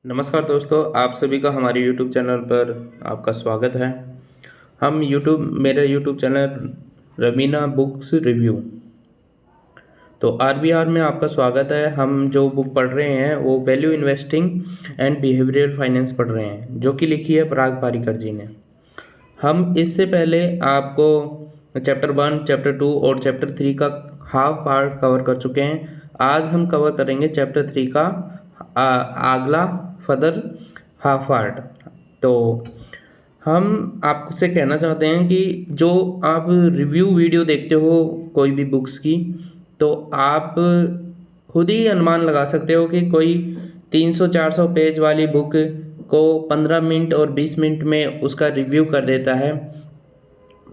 नमस्कार दोस्तों, आप सभी का हमारे YouTube चैनल पर आपका स्वागत है। मेरा YouTube channel Raveena books review. तो आरबीआर में आपका स्वागत है। हम जो बुक पढ़ रहे हैं वो value investing and behavioural finance पढ़ रहे हैं, जो कि लिखी है पराग पारिकर जी ने। हम इससे पहले आपको चैप्टर 1, चैप्टर 2 और चैप्टर 3 का हाफ पार्ट कवर कर चुके हैं। आज हम कवर करेंगे चैप्टर 3 का अगला फर्दर हाफ पार्ट। तो हम आपसे कहना चाहते हैं कि जो आप रिव्यू वीडियो देखते हो कोई भी बुक्स की, तो आप खुद ही अनुमान लगा सकते हो कि कोई 300-400 पेज वाली बुक को 15 मिनट और 20 मिनट में उसका रिव्यू कर देता है।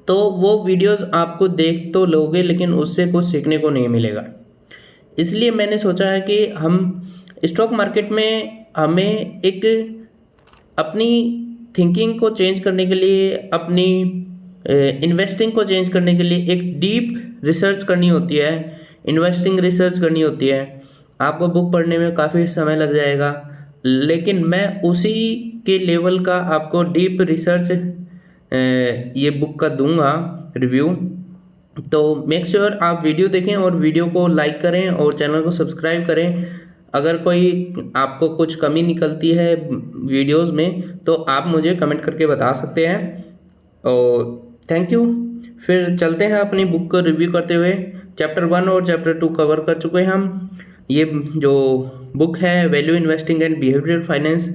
तो वो वीडियोस आपको देख तो लोगे, लेकिन उससे कुछ सीखने को नहीं मिलेगा। इसलिए मैंने सोचा है कि हम स्टॉक मार्केट में हमें एक अपनी थिंकिंग को चेंज करने के लिए, अपनी इन्वेस्टिंग को चेंज करने के लिए एक डीप रिसर्च करनी होती है, इन्वेस्टिंग रिसर्च करनी होती है। आपको बुक पढ़ने में काफ़ी समय लग जाएगा, लेकिन मैं उसी के लेवल का आपको डीप रिसर्च ये बुक का दूंगा रिव्यू। तो मेक श्योर आप वीडियो देखें और वीडियो को लाइक करें और चैनल को सब्सक्राइब करें। अगर कोई आपको कुछ कमी निकलती है वीडियोस में तो आप मुझे कमेंट करके बता सकते हैं। और थैंक यू। फिर चलते हैं अपनी बुक को रिव्यू करते हुए। चैप्टर 1 और चैप्टर 2 कवर कर चुके हैं हम। ये जो बुक है value investing and behavioural finance,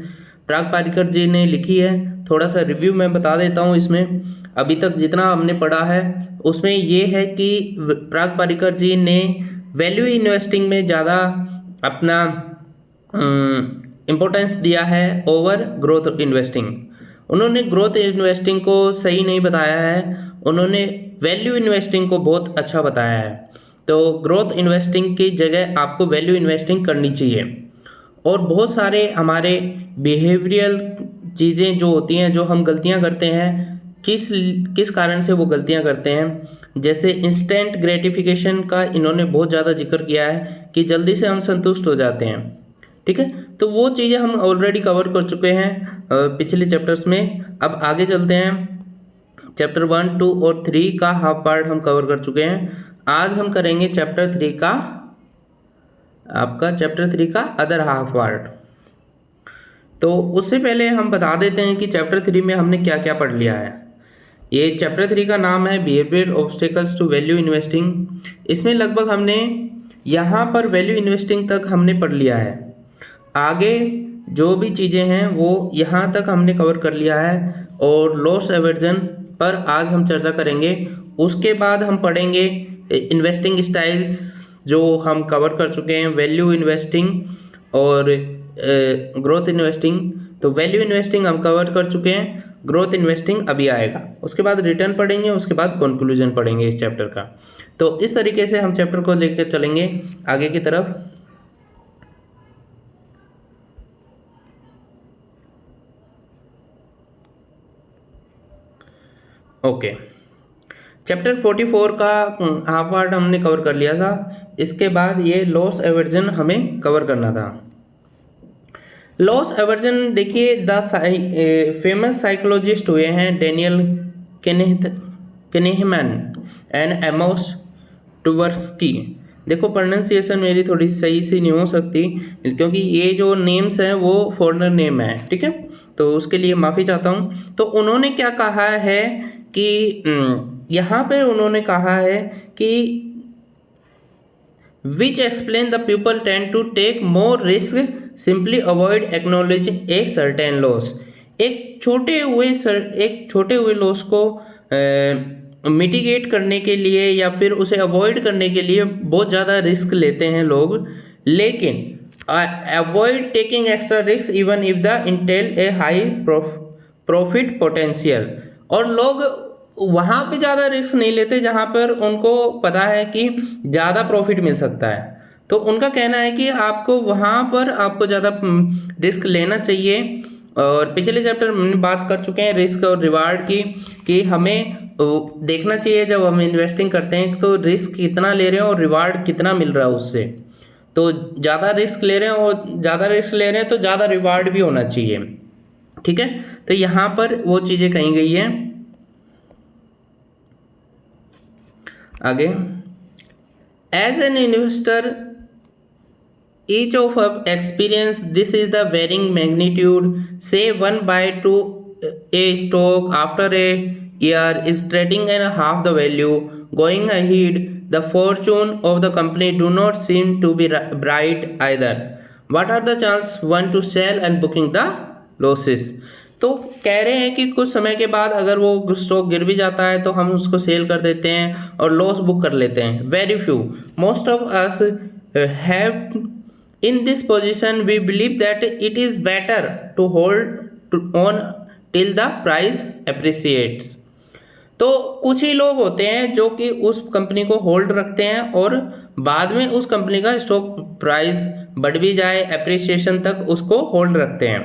Parag Parikar ji ने लिखी है। थोड़ा सा रिव्यू मैं बता देता हूँ। इसमें अभी तक जितना हमने पढ़ा है उसमें ये है कि पराग पारिकर जी ने वैल्यू इन्वेस्टिंग में ज़्यादा अपना इम्पोर्टेंस दिया है ओवर ग्रोथ इन्वेस्टिंग। उन्होंने ग्रोथ इन्वेस्टिंग को सही नहीं बताया है, उन्होंने वैल्यू इन्वेस्टिंग को बहुत अच्छा बताया है। तो ग्रोथ इन्वेस्टिंग की जगह आपको वैल्यू इन्वेस्टिंग करनी चाहिए। और बहुत सारे हमारे बिहेवियरल चीज़ें जो होती हैं, जो हम गलतियां करते हैं, किस किस कारण से वो गलतियां करते हैं। जैसे इंस्टेंट ग्रेटिफिकेशन का इन्होंने बहुत ज़्यादा जिक्र किया है कि जल्दी से हम संतुष्ट हो जाते हैं। ठीक है, तो वो चीज़ें हम ऑलरेडी कवर कर चुके हैं पिछले चैप्टर्स में। अब आगे चलते हैं। चैप्टर 1, 2 और 3 का हाफ पार्ट हम कवर कर चुके हैं। आज हम करेंगे चैप्टर 3 का अदर हाफ पार्ट। तो उससे पहले हम बता देते हैं कि चैप्टर 3 में हमने क्या क्या पढ़ लिया है। ये चैप्टर 3 का नाम है behavioural obstacles to value investing. इसमें लगभग हमने यहाँ पर वैल्यू इन्वेस्टिंग तक हमने पढ़ लिया है। आगे जो भी चीज़ें हैं वो यहाँ तक हमने कवर कर लिया है। और लॉस एवर्जन पर आज हम चर्चा करेंगे। उसके बाद हम पढ़ेंगे इन्वेस्टिंग स्टाइल्स, जो हम कवर कर चुके हैं, वैल्यू इन्वेस्टिंग और ग्रोथ इन्वेस्टिंग। तो वैल्यू इन्वेस्टिंग हम कवर कर चुके हैं, ग्रोथ इन्वेस्टिंग अभी आएगा। उसके बाद रिटर्न पढ़ेंगे, उसके बाद कंक्लूजन पढ़ेंगे इस चैप्टर का। तो इस तरीके से हम चैप्टर को लेकर चलेंगे आगे की तरफ। ओके, चैप्टर 44 का हाफ पार्ट हमने कवर कर लिया था। इसके बाद ये लॉस एवर्जन हमें कवर करना था। लॉस एवर्जन देखिए, द फेमस साइकोलॉजिस्ट हुए हैं डेनियल केनेहमैन एंड एमोस टुवर्स्की। देखो प्रोनाउंसिएशन मेरी थोड़ी सही से नहीं हो सकती, क्योंकि ये जो नेम्स हैं वो फॉरेनर नेम है। ठीक है, तो उसके लिए माफ़ी चाहता हूँ। तो उन्होंने क्या कहा है कि यहाँ पे उन्होंने कहा है कि which explain the people tend to take more risk simply avoid acknowledging a certain loss। एक छोटे हुए लॉस को मिटिगेट करने के लिए या फिर उसे अवॉइड करने के लिए बहुत ज़्यादा रिस्क लेते हैं लोग, लेकिन avoid taking extra risk even if the Intel A high profit potential. और लोग वहाँ पे ज़्यादा रिस्क नहीं लेते जहाँ पर उनको पता है कि ज़्यादा प्रॉफिट मिल सकता है। तो उनका कहना है कि आपको वहाँ पर आपको ज़्यादा रिस्क लेना चाहिए। और पिछले चैप्टर में बात कर चुके हैं रिस्क और रिवार्ड की, कि हमें देखना चाहिए जब हम इन्वेस्टिंग करते हैं तो रिस्क कितना ले रहे हैं और रिवार्ड कितना मिल रहा है उससे। तो ज़्यादा रिस्क ले रहे हैं और ज़्यादा रिस्क ले रहे हैं तो ज़्यादा रिवार्ड भी होना चाहिए, ठीक है। तो यहाँ पर वो चीज़ें कही गई हैं। आगे, as an investor each of us experience this is the varying magnitude, say 1/2 a stock after a year is trading at half the value. Going ahead, the fortune of the company do not seem to be bright either. What are the chances one to sell and booking the losses? तो कह रहे हैं कि कुछ समय के बाद अगर वो स्टॉक गिर भी जाता है तो हम उसको सेल कर देते हैं और लॉस बुक कर लेते हैं। Very few, most of us have in this position we believe that it is better to hold on till the price appreciates. तो कुछ ही लोग होते हैं जो कि उस कंपनी को होल्ड रखते हैं और बाद में उस कंपनी का स्टॉक प्राइस बढ़ भी जाए एप्रिसिएशन तक उसको होल्ड रखते हैं।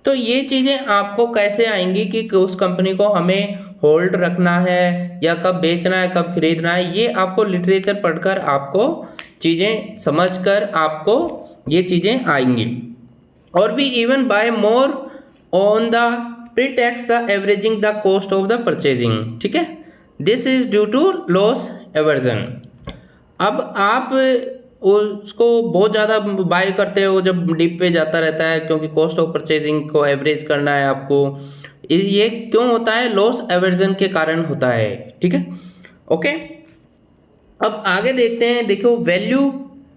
तो ये चीज़ें आपको कैसे आएंगी कि उस कंपनी को हमें होल्ड रखना है या कब बेचना है कब खरीदना है, ये आपको लिटरेचर पढ़कर आपको चीज़ें समझकर आपको ये चीज़ें आएंगी। और भी even buy more on the pretext the averaging the cost of the purchasing, ठीक है। This is due to loss aversion. अब आप उसको बहुत ज़्यादा बाय करते हो जब डिप पे जाता रहता है, क्योंकि कॉस्ट ऑफ परचेजिंग को एवरेज करना है आपको। ये क्यों होता है? लॉस एवर्जन के कारण होता है, ठीक है। ओके, अब आगे देखते हैं। देखो, वैल्यू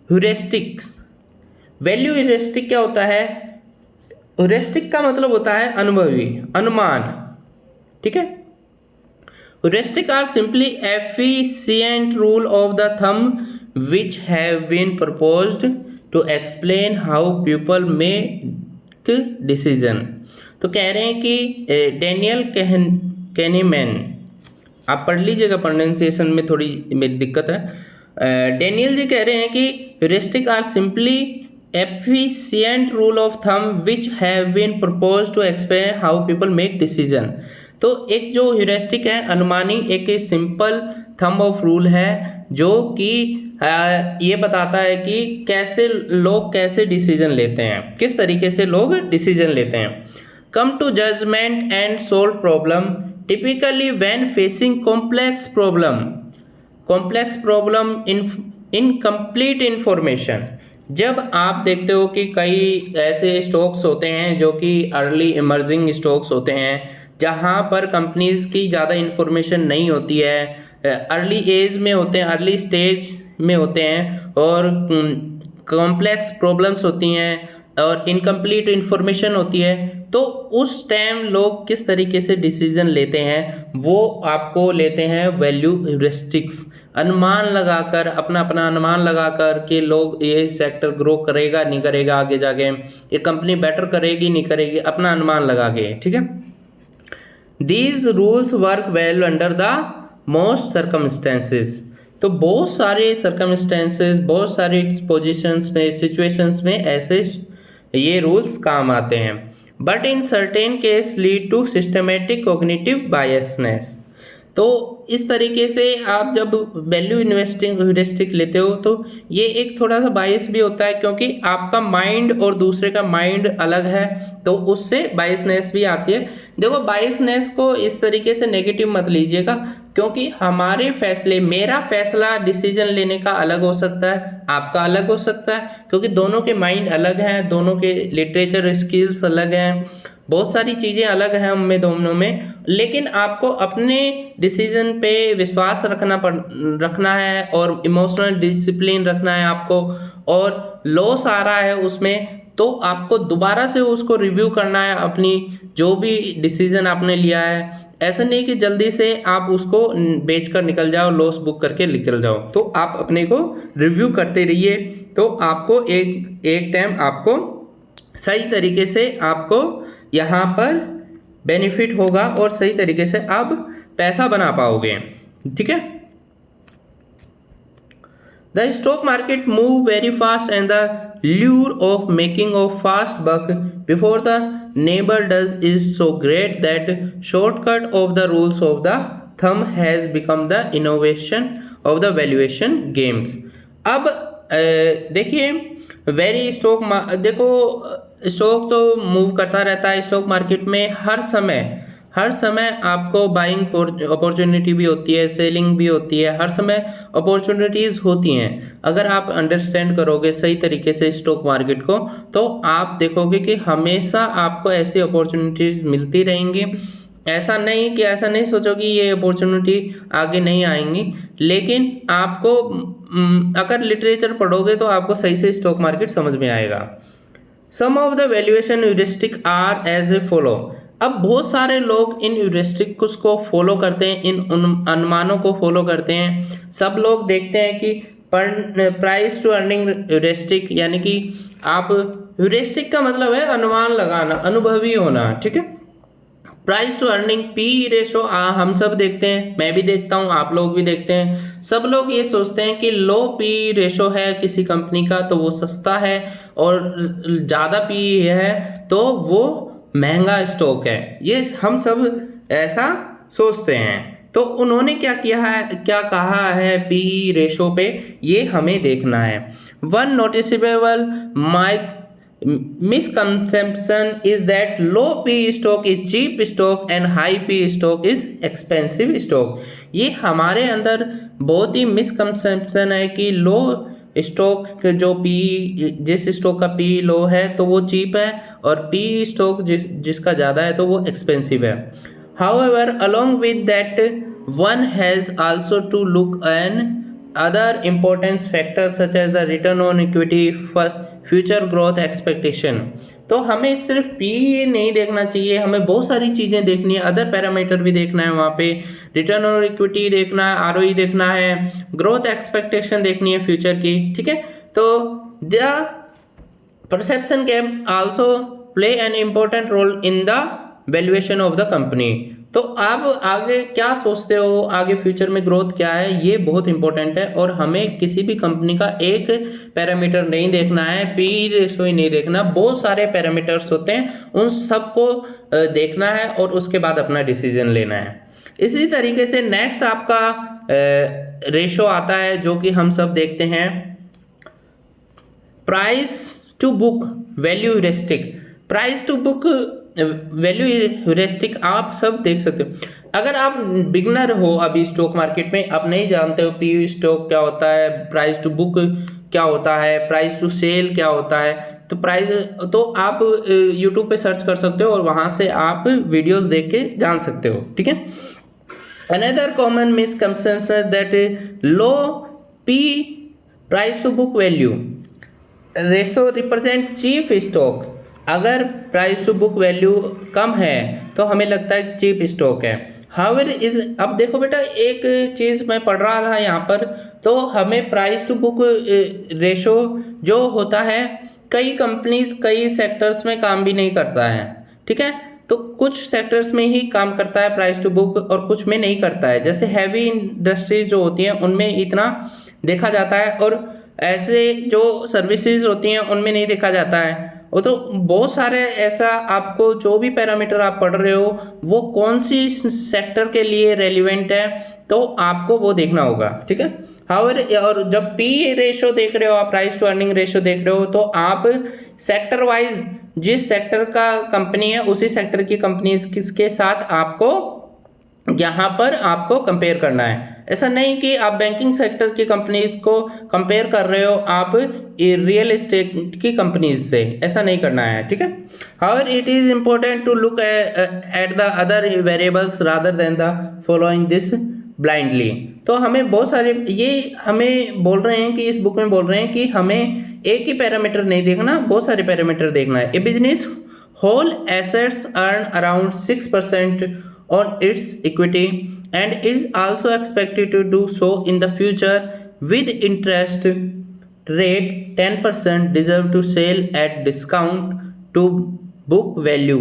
ह्यूरिस्टिक्स। वैल्यू ह्यूरिस्टिक क्या होता है? ह्यूरिस्टिक का मतलब होता है अनुभवी, अनुमान, ठीक है। Heuristic are simply efficient rule of the thumb which have been proposed to explain how people make decision. तो कह रहे हैं कि डेनियल कैनीमैन, आप पढ़ लीजिएगा, प्रोनाउंसिएशन में थोड़ी मेरी दिक्कत है। डेनियल जी कह रहे हैं कि heuristic are simply efficient rule of thumb which have been proposed to explain how people make decision। तो एक जो ह्यूरिस्टिक है, अनुमानी, एक सिंपल थंब ऑफ रूल है जो कि ये बताता है कि कैसे लोग कैसे डिसीजन लेते हैं, किस तरीके से लोग डिसीजन लेते हैं। Come to judgement and solve problem typically when facing complex problem incomplete information. जब आप देखते हो कि कई ऐसे स्टॉक्स होते हैं जो कि अर्ली इमर्जिंग स्टॉक्स होते हैं जहां पर कंपनीज की ज़्यादा इन्फॉर्मेशन नहीं होती है, अर्ली एज में होते हैं, अर्ली स्टेज में होते हैं और कॉम्प्लेक्स प्रॉब्लम्स होती हैं और इनकम्प्लीट इन्फॉर्मेशन होती है, तो उस टाइम लोग किस तरीके से डिसीजन लेते हैं वो आपको लेते हैं वैल्यू ह्यूरिस्टिक्स। अनुमान लगाकर, अपना अनुमान लगाकर कि लोग ये सेक्टर ग्रो करेगा नहीं करेगा, आगे जाके ये कंपनी बेटर करेगी नहीं करेगी, अपना अनुमान लगा के, ठीक है। These rules work well under the most circumstances. तो बहुत सारे सर्कमस्टेंसेस, बहुत सारी पोजिशंस में, सिचुएशंस में ऐसे ये रूल्स काम आते हैं। But in certain case lead to systematic cognitive biasness. तो इस तरीके से आप जब वैल्यू इन्वेस्टिंग ह्यूरिस्टिक लेते हो तो ये एक थोड़ा सा बायस भी होता है, क्योंकि आपका माइंड और दूसरे का माइंड अलग है, तो उससे बायसनेस भी आती है। देखो, बायसनेस को इस तरीके से नेगेटिव मत लीजिएगा, क्योंकि हमारे फैसले, मेरा फैसला डिसीजन लेने का अलग हो सकता है, आपका अलग हो सकता है, क्योंकि दोनों के माइंड अलग हैं, दोनों के लिटरेचर स्किल्स अलग हैं, बहुत सारी चीज़ें अलग हैं उनमें दोनों में। लेकिन आपको अपने डिसीजन पे विश्वास रखना है और इमोशनल डिसिप्लिन रखना है आपको। और लॉस आ रहा है उसमें तो आपको दोबारा से उसको रिव्यू करना है, अपनी जो भी डिसीजन आपने लिया है। ऐसा नहीं कि जल्दी से आप उसको बेचकर निकल जाओ, लॉस बुक करके निकल जाओ। तो आप अपने को रिव्यू करते रहिए, तो आपको एक टाइम आपको सही तरीके से आपको यहाँ पर बेनिफिट होगा और सही तरीके से आप पैसा बना पाओगे, ठीक है। The stock market move very fast and the lure of making a fast buck before the neighbor does is so great that shortcut of the rules of the thumb has become the innovation of the valuation games। अब देखिए very stock देखो stock तो move करता रहता है stock market में हर समय आपको बाइंग अपॉर्चुनिटी भी होती है, सेलिंग भी होती है, हर समय अपॉर्चुनिटीज़ होती हैं। अगर आप अंडरस्टैंड करोगे सही तरीके से स्टॉक मार्केट को तो आप देखोगे कि हमेशा आपको ऐसी अपॉर्चुनिटीज़ मिलती रहेंगी। ऐसा नहीं सोचो कि ये अपॉर्चुनिटी आगे नहीं आएंगी, लेकिन आपको अगर लिटरेचर पढ़ोगे तो आपको सही से स्टॉक मार्केट समझ में आएगा। Some of the valuation heuristic are as a follow. अब बहुत सारे लोग इन ह्यूरिस्टिक को फॉलो करते हैं, इन अनुमानों को फॉलो करते हैं। सब लोग देखते हैं कि प्राइस टू अर्निंग ह्यूरिस्टिक, यानी कि आप ह्यूरिस्टिक का मतलब है अनुमान लगाना, अनुभवी होना, ठीक है। Price to earning P ratio हम सब देखते हैं, मैं भी देखता हूँ, आप लोग भी देखते हैं। सब लोग ये सोचते हैं कि लो पी रेशो है किसी कंपनी का तो वो सस्ता है, और ज़्यादा पी है तो वो महंगा स्टॉक है। ये हम सब ऐसा सोचते हैं। तो उन्होंने क्या कहा है पी रेशो पे, ये हमें देखना है। One noticeable misconception is that low P stock is cheap stock and high P stock is expensive stock। ये हमारे अंदर बहुत ही मिसकंसेप्शन है कि लो स्टॉक जो जिस स्टॉक का पी लो है तो वो चीप है, और पी स्टॉक जिसका ज़्यादा है तो वो एक्सपेंसिव है। However, along with that, one has also to look an other important factors such as the return on equity, future growth expectation. तो हमें सिर्फ पी नहीं देखना चाहिए, हमें बहुत सारी चीज़ें देखनी है, अदर पैरामीटर भी देखना है। वहाँ पे रिटर्न ऑन इक्विटी देखना है, आरओई देखना है, ग्रोथ एक्सपेक्टेशन देखनी है फ्यूचर की, ठीक है। तो the perception can also play an important role in the valuation of the company. तो आप आगे क्या सोचते हो, आगे फ्यूचर में ग्रोथ क्या है, ये बहुत इंपॉर्टेंट है। और हमें किसी भी कंपनी का एक पैरामीटर नहीं देखना है, पी रेशो ही नहीं देखना, बहुत सारे पैरामीटर्स होते हैं, उन सबको देखना है और उसके बाद अपना डिसीजन लेना है। इसी तरीके से नेक्स्ट आपका रेशो आता है जो कि हम सब देखते हैं, price to book value heuristic. Price to book value heuristic आप सब देख सकते हो। अगर आप बिगनर हो अभी स्टॉक मार्केट में, आप नहीं जानते हो पी स्टॉक क्या होता है, प्राइस टू बुक क्या होता है, प्राइस टू सेल क्या होता है, तो आप यूट्यूब पे सर्च कर सकते हो और वहाँ से आप वीडियोस देख के जान सकते हो, ठीक है। Another common misconception that low P price to book value ratio represent cheap stock. अगर प्राइस टू बुक वैल्यू कम है तो हमें लगता है कि चीप स्टॉक है। हाउएवर अब देखो बेटा, एक चीज़ मैं पढ़ रहा था यहाँ पर, तो हमें प्राइस टू बुक रेशो जो होता है, कई कंपनीज कई सेक्टर्स में काम भी नहीं करता है, ठीक है। तो कुछ सेक्टर्स में ही काम करता है प्राइस टू बुक और कुछ में नहीं करता है। जैसे हैवी इंडस्ट्रीज जो होती हैं उनमें इतना देखा जाता है, और ऐसे जो सर्विसेज होती हैं उनमें नहीं देखा जाता है। वो तो बहुत सारे ऐसा, आपको जो भी पैरामीटर आप पढ़ रहे हो वो कौन सी सेक्टर के लिए रेलिवेंट है तो आपको वो देखना होगा, ठीक है। और जब पी रेशो देख रहे हो आप, प्राइस टू अर्निंग रेशो देख रहे हो, तो आप सेक्टर वाइज जिस सेक्टर का कंपनी है उसी सेक्टर की कंपनीज के साथ आपको यहाँ पर आपको कंपेयर करना है। ऐसा नहीं कि आप बैंकिंग सेक्टर की कंपनीज को कंपेयर कर रहे हो आप रियल एस्टेट की कंपनीज से, ऐसा नहीं करना है, ठीक है। However it is important to look at the other variables rather than the following this blindly. तो हमें बहुत सारे, ये हमें बोल रहे हैं कि इस बुक में बोल रहे हैं कि हमें एक ही पैरामीटर नहीं देखना, बहुत सारे पैरामीटर देखना है। A business whole assets earn around 6% on its equity and is also expected to do so in the future with interest rate 10%, deserve to sell at discount to book value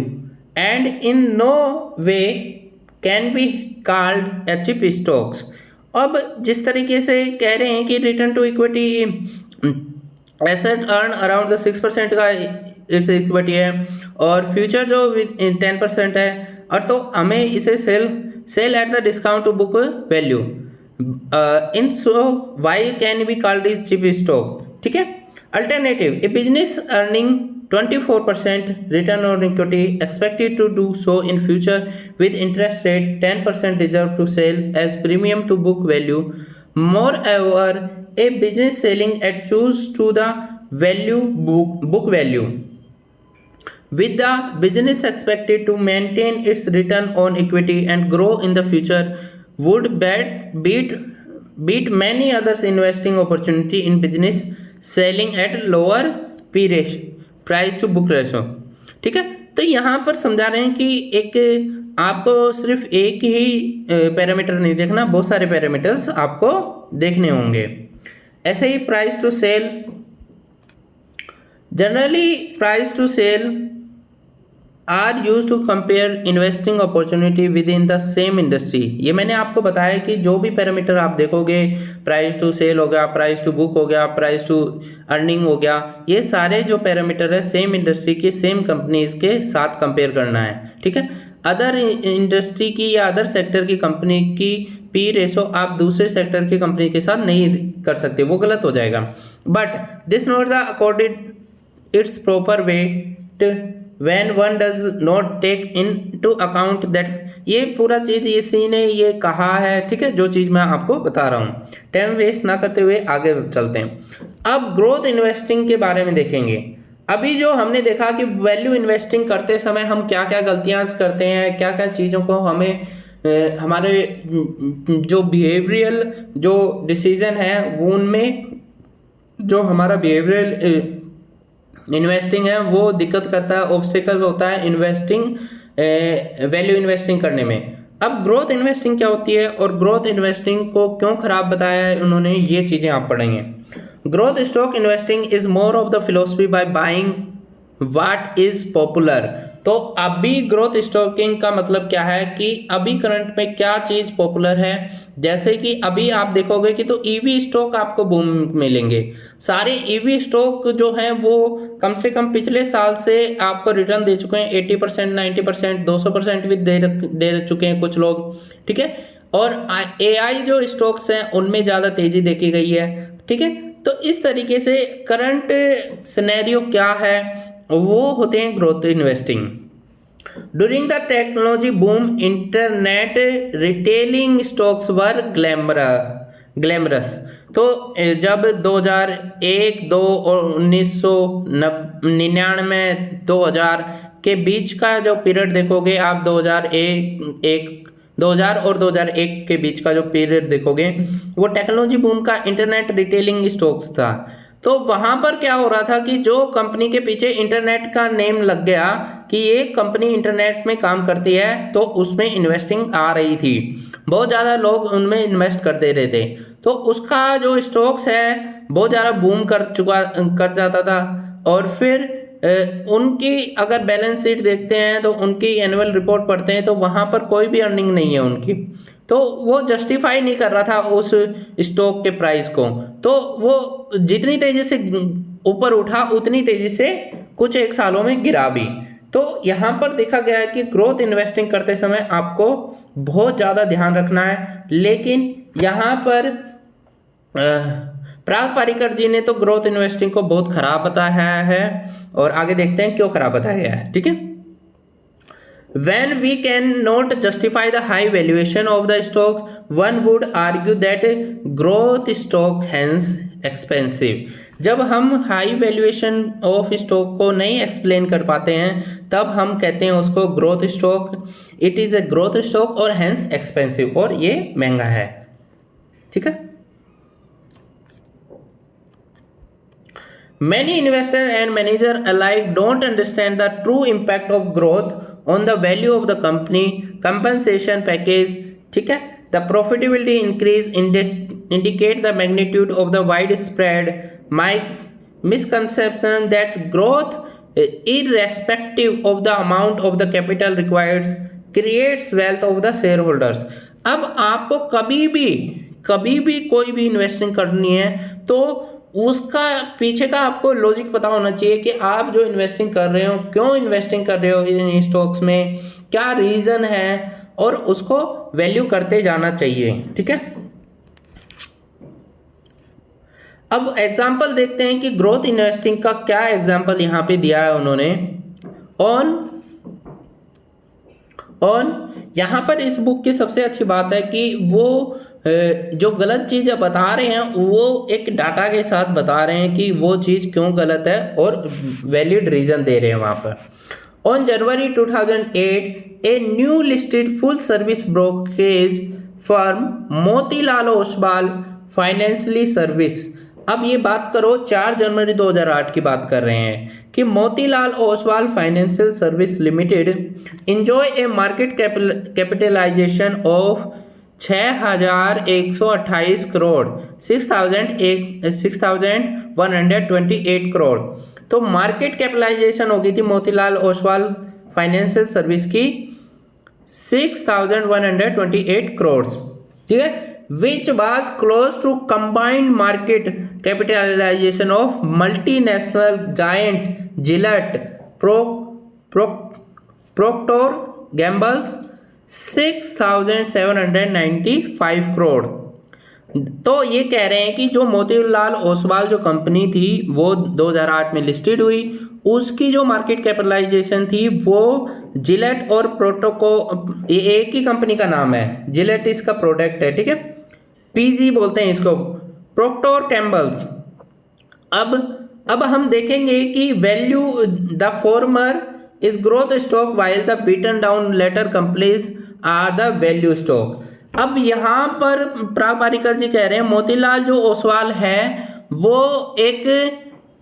and in no way can be called a cheap stocks। अब जिस तरीके से कह रहे हैं कि return to equity asset earn around the 6% का it's equity है, और फ्यूचर जो 10% है, और तो हमें इसे sell at the discount to book value in so why can be called is cheap stock. ठीक है। Alternative, a business earning 24% return on equity expected to do so in future with interest rate 10% deserve to sell as premium to book value. Moreover, a business selling at choose to the value book value with the business expected to maintain its return on equity and grow in the future would beat many others investing opportunity in business selling at lower P ratio price to book ratio. ठीक है, तो यहाँ पर समझा रहे हैं कि एक आपको सिर्फ एक ही पैरामीटर नहीं देखना, बहुत सारे पैरामीटर्स आपको देखने होंगे। ऐसे ही price to sale, generally price to sale are use to compare investing opportunity with in the same industry. ये मैंने आपको बताया कि जो भी पैरामीटर आप देखोगे, प्राइस टू सेल हो गया, प्राइस टू बुक हो गया, प्राइस टू अर्निंग हो गया, ये सारे जो पैरामीटर है सेम इंडस्ट्री की सेम कंपनीज के साथ कंपेयर करना है। ठीक है, अदर इंडस्ट्री की या अदर सेक्टर की कंपनी की पी रेशो आप दूसरे सेक्टर की कंपनी के साथ नहीं कर सकते, वो गलत हो जाएगा। But this not the according it's proper weight when one does not take into account that, ये पूरा चीज इसी ने ये कहा है। ठीक है, जो चीज मैं आपको बता रहा हूँ, टाइम वेस्ट ना करते हुए आगे चलते हैं। अब ग्रोथ इन्वेस्टिंग के बारे में देखेंगे। अभी जो हमने देखा कि वैल्यू इन्वेस्टिंग करते समय हम क्या क्या गलतियां करते हैं, क्या क्या चीज़ों को हमें हमारे जो बिहेवियरल जो डिसीजन है वो उनमें जो हमारा बिहेवियरल इन्वेस्टिंग है वो दिक्कत करता है, ऑब्स्टिकल होता है इन्वेस्टिंग वैल्यू इन्वेस्टिंग करने में। अब ग्रोथ इन्वेस्टिंग क्या होती है और ग्रोथ इन्वेस्टिंग को क्यों खराब बताया है उन्होंने, ये चीज़ें आप पढ़ेंगे। Growth stock investing is more of the philosophy by buying what is popular. तो अभी ग्रोथ स्टॉकिंग का मतलब क्या है कि अभी करंट में क्या चीज़ पॉपुलर है। जैसे कि अभी आप देखोगे कि तो ईवी स्टॉक आपको बूम मिलेंगे। सारे ईवी स्टॉक जो हैं वो कम से कम पिछले साल से आपको रिटर्न दे चुके हैं 80%, 90%, 200% भी दे चुके हैं कुछ लोग। ठीक है, और AI जो स्टॉक्स हैं उनमें ज़्यादा तेज़ी देखी गई है। ठीक है, तो इस तरीके से करंट सिनेरियो क्या है, वो होते हैं growth investing. During the technology boom internet retailing stocks were glamorous. तो जब 2001, 2 और 1999, 2000 के बीच का जो पीरियड देखोगे आप, 2000 और 2001 के बीच का जो पीरियड देखोगे वो टेक्नोलॉजी बूम का इंटरनेट रिटेलिंग स्टॉक्स था। तो वहाँ पर क्या हो रहा था कि जो कंपनी के पीछे इंटरनेट का नेम लग गया कि ये कंपनी इंटरनेट में काम करती है, तो उसमें इन्वेस्टिंग आ रही थी, बहुत ज़्यादा लोग उनमें इन्वेस्ट कर दे रहे थे, तो उसका जो स्टॉक्स है बहुत ज़्यादा बूम कर जाता था। और फिर उनकी अगर बैलेंस शीट देखते हैं तो उनकी एनुअल रिपोर्ट पढ़ते हैं तो वहाँ पर कोई भी अर्निंग नहीं है उनकी, तो वो जस्टिफाई नहीं कर रहा था उस स्टॉक के प्राइस को। तो वो जितनी तेज़ी से ऊपर उठा उतनी तेज़ी से कुछ एक सालों में गिरा भी। तो यहाँ पर देखा गया है कि ग्रोथ इन्वेस्टिंग करते समय आपको बहुत ज़्यादा ध्यान रखना है। लेकिन यहाँ पर प्राग पारिकर जी ने तो ग्रोथ इन्वेस्टिंग को बहुत खराब बताया है और आगे देखते हैं क्यों खराब बताया गया है। ठीक है, when we cannot justify the high valuation of the stock, one would argue that growth stock hence expensive। जब हम हाई वैल्यूएशन ऑफ स्टॉक को नहीं एक्सप्लेन कर पाते हैं तब हम कहते हैं उसको growth stock, it is a growth stock और हैंस एक्सपेंसिव, और ये महंगा है। ठीक है, many investors and managers alike don't understand the true impact of growth on the value of the company compensation package। ठीक है, the profitability increase indicate the magnitude of the widespread misconception that growth irrespective of the amount of the capital required creates wealth of the shareholders। अब आपको कभी भी कोई भी investing करनी है तो उसका पीछे का आपको लॉजिक पता होना चाहिए कि आप जो इन्वेस्टिंग कर रहे हो क्यों इन्वेस्टिंग कर रहे हो इन स्टॉक्स में, क्या रीज़न है, और उसको वैल्यू करते जाना चाहिए। ठीक है, अब एग्जाम्पल देखते हैं कि ग्रोथ इन्वेस्टिंग का क्या एग्जाम्पल यहाँ पे दिया है उन्होंने। ऑन यहाँ पर इस बुक की सबसे अच्छी बात है कि वो जो गलत चीज़ बता रहे हैं वो एक डाटा के साथ बता रहे हैं कि वो चीज़ क्यों गलत है और वैलिड रीज़न दे रहे हैं वहाँ पर। On January 2008 a new listed full service brokerage firm Motilal Oswal financially service. अब ये बात करो 4 जनवरी 2008 की बात कर रहे हैं कि Motilal Oswal financial service limited enjoy a market capitalization of 6,128 crore 6,128 crore. तो मार्केट कैपिटलाइजेशन हो गई थी मोतीलाल ओसवाल फाइनेंशियल सर्विस की 6,128 करोड़, ठीक है, which was close to combined market capitalization of multinational giant Gillette, Procter Gamble's 6,795 crore. तो ये कह रहे हैं कि जो मोतीलाल ओसवाल जो कंपनी थी वो 2008 में लिस्टेड हुई, उसकी जो मार्केट कैपिटलाइजेशन थी वो जिलेट और प्रोटोको, ये एक ही कंपनी का नाम है, जिलेट इसका प्रोडक्ट है, ठीक है, पीजी बोलते हैं इसको, प्रोक्टर कैम्बल्स। अब हम देखेंगे कि value the former is growth stock while the beaten down latter companies are the value stock. अब यहाँ पर प्राग पारिकर जी कह रहे हैं मोतीलाल जो ओसवाल है वो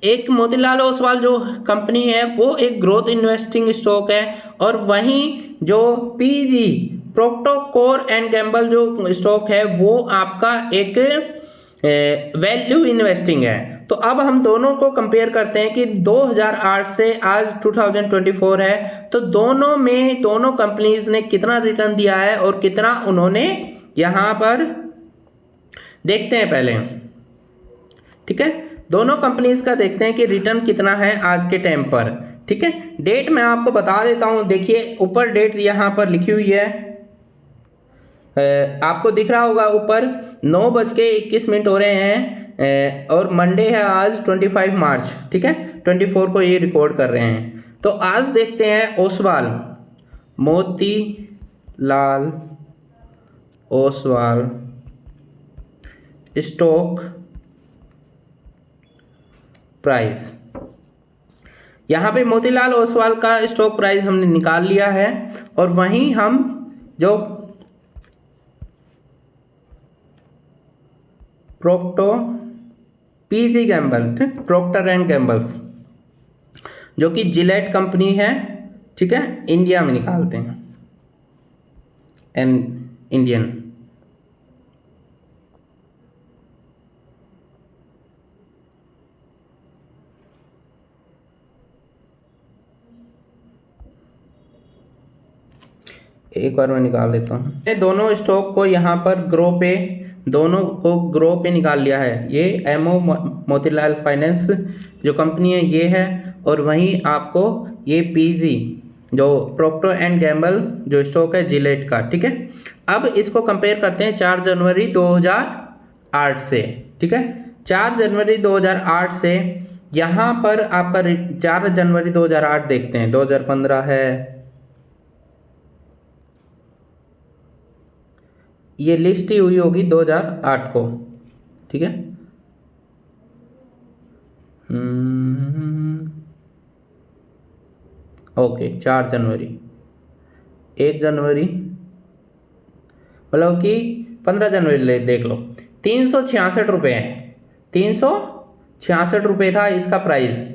एक मोतीलाल ओसवाल जो कंपनी है वो एक ग्रोथ इन्वेस्टिंग स्टॉक है, और वहीं जो पीजी प्रोक्टर एंड गैम्बल जो स्टॉक है वो आपका एक वैल्यू इन्वेस्टिंग है। तो अब हम दोनों को कंपेयर करते हैं कि 2008 से आज 2024 है, तो दोनों कंपनीज ने कितना रिटर्न दिया है और कितना उन्होंने यहाँ पर देखते हैं पहले, ठीक है, दोनों कंपनीज का देखते हैं कि रिटर्न कितना है आज के टाइम पर, ठीक है। डेट मैं आपको बता देता हूँ, देखिए ऊपर डेट यहाँ पर लिखी हुई है, आपको दिख रहा होगा ऊपर 9:21 हो रहे हैं, और मंडे है आज 25 मार्च, ठीक है, 24 को ये रिकॉर्ड कर रहे हैं। तो आज देखते हैं ओसवाल, मोतीलाल ओसवाल स्टॉक प्राइस। यहाँ पे मोतीलाल ओसवाल का स्टॉक प्राइस हमने निकाल लिया है, और वहीं हम जो PG Gamble, proctor and gambles जो कि जिलेट कंपनी है, ठीक है, इंडिया में निकालते हैं, एंड इंडियन। एक बार मैं निकाल देता हूँ, दोनों स्टॉक को यहाँ पर दोनों को ग्रो पे निकाल लिया है। ये एमओ मोतीलाल फाइनेंस जो कंपनी है ये है, और वहीं आपको ये पीजी जो प्रोक्टर एंड गैम्बल जो स्टॉक है जिलेट का, ठीक है। अब इसको कंपेयर करते हैं 4 जनवरी 2008 से, ठीक है, 4 जनवरी 2008 से यहाँ पर आपका 4 जनवरी 2008 देखते हैं, 2015 है, ये लिस्ट ही हुई होगी 2008 को, ठीक है। ओके, 4 जनवरी, 1 जनवरी, मतलब कि 15 जनवरी देख लो, 366 रुपये हैं, 366 रुपये था इसका प्राइस,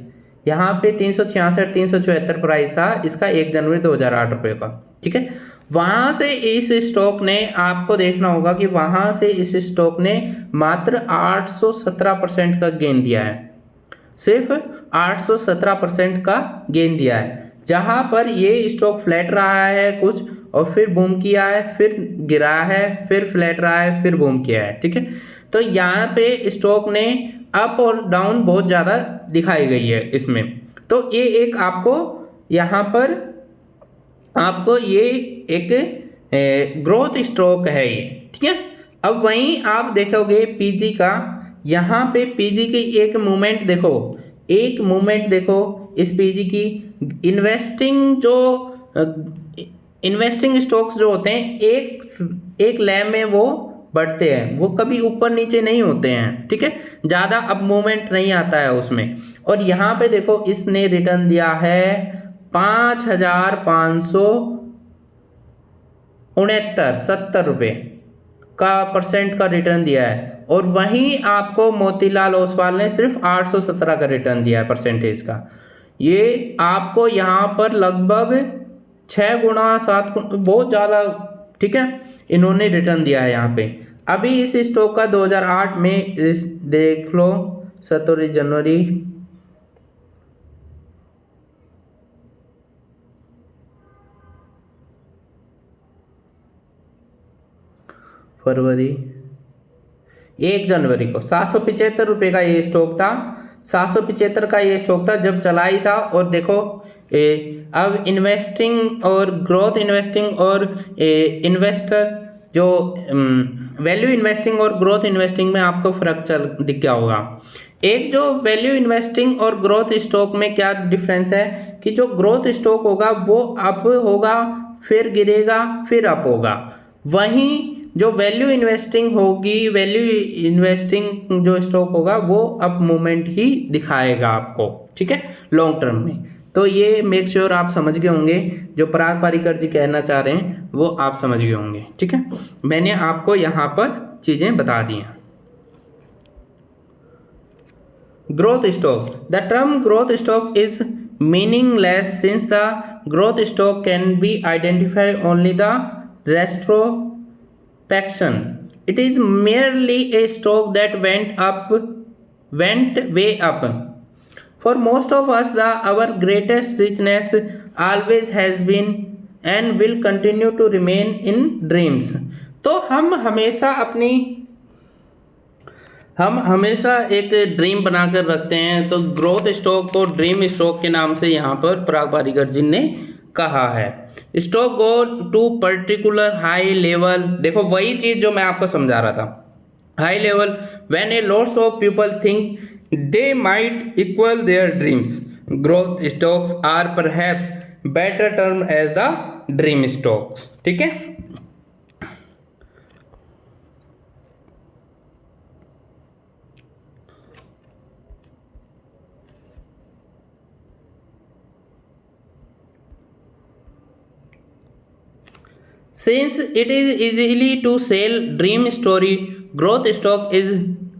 यहाँ पे 366 374 प्राइस था इसका 1 जनवरी 2008 रुपये का, ठीक है। वहाँ से इस स्टॉक ने, आपको देखना होगा कि वहाँ से इस स्टॉक ने मात्र 817% का गेन दिया है, सिर्फ 817% का गेन दिया है, जहाँ पर ये स्टॉक फ्लैट रहा है कुछ, और फिर बूम किया है, फिर गिरा है, फिर फ्लैट रहा है, फिर बूम किया है, ठीक है। तो यहाँ पे स्टॉक ने अप और डाउन बहुत ज़्यादा दिखाई गई है इसमें। तो ये एक आपको यहाँ पर आपको ये एक ग्रोथ स्टॉक है ये, ठीक है। अब वहीं आप देखोगे पीजी का यहाँ पे पीजी की एक मूवमेंट देखो, एक मूवमेंट देखो इस पीजी की। इन्वेस्टिंग स्टॉक्स जो होते हैं एक एक लैब में वो बढ़ते हैं, वो कभी ऊपर नीचे नहीं होते हैं, ठीक है, ज़्यादा अप मूवमेंट नहीं आता है उसमें। और यहाँ पे देखो इसने रिटर्न दिया है 5,569.70 रुपये का परसेंट का रिटर्न दिया है। और वहीं आपको मोतीलाल ओसवाल ने सिर्फ 817 का रिटर्न दिया है परसेंटेज का। ये आपको यहाँ पर लगभग 6 गुना 7 गुना बहुत ज़्यादा, ठीक है, इन्होंने रिटर्न दिया है यहाँ पे। अभी इस स्टॉक का 2008 में देख लो 17 जनवरी, फरवरी, 1 जनवरी को 775 रुपये का ये स्टॉक था। 775 का ये स्टॉक था जब चला ही था। और देखो अब इन्वेस्टिंग और ग्रोथ इन्वेस्टिंग और इन्वेस्टर जो वैल्यू इन्वेस्टिंग और ग्रोथ इन्वेस्टिंग में आपको फ़र्क दिख गया होगा। एक जो वैल्यू इन्वेस्टिंग और ग्रोथ स्टॉक में क्या डिफरेंस है कि जो ग्रोथ स्टॉक होगा वो अप होगा, फिर गिरेगा, फिर अप होगा। वहीं जो वैल्यू इन्वेस्टिंग होगी, वैल्यू इन्वेस्टिंग जो स्टॉक होगा वो अप मूवमेंट ही दिखाएगा आपको, ठीक है, लॉन्ग टर्म में। तो ये मेक श्योर आप समझ गए होंगे, जो पराग पारीकर जी कहना चाह रहे हैं वो आप समझ गए होंगे, ठीक है। मैंने आपको यहाँ पर चीज़ें बता दी हैं। Growth stock, the term growth stock is meaningless since the growth stock can be identify only the retrospection. It is merely a stock that went way up. For most of us, our greatest richness always has been and will continue to remain in dreams. तो हम हमेशा एक dream बनाकर रखते हैं। तो growth stock को dream stock के नाम से यहाँ पर पराग पारीकर जी ने कहा है। Stock go to particular high level, देखो वही चीज जो मैं आपको समझा रहा था, high level when a lots of people think they might equal their dreams. Growth stocks are perhaps better term as the dream stocks, ठीक है। Since it is easily to sell dream story, growth stock is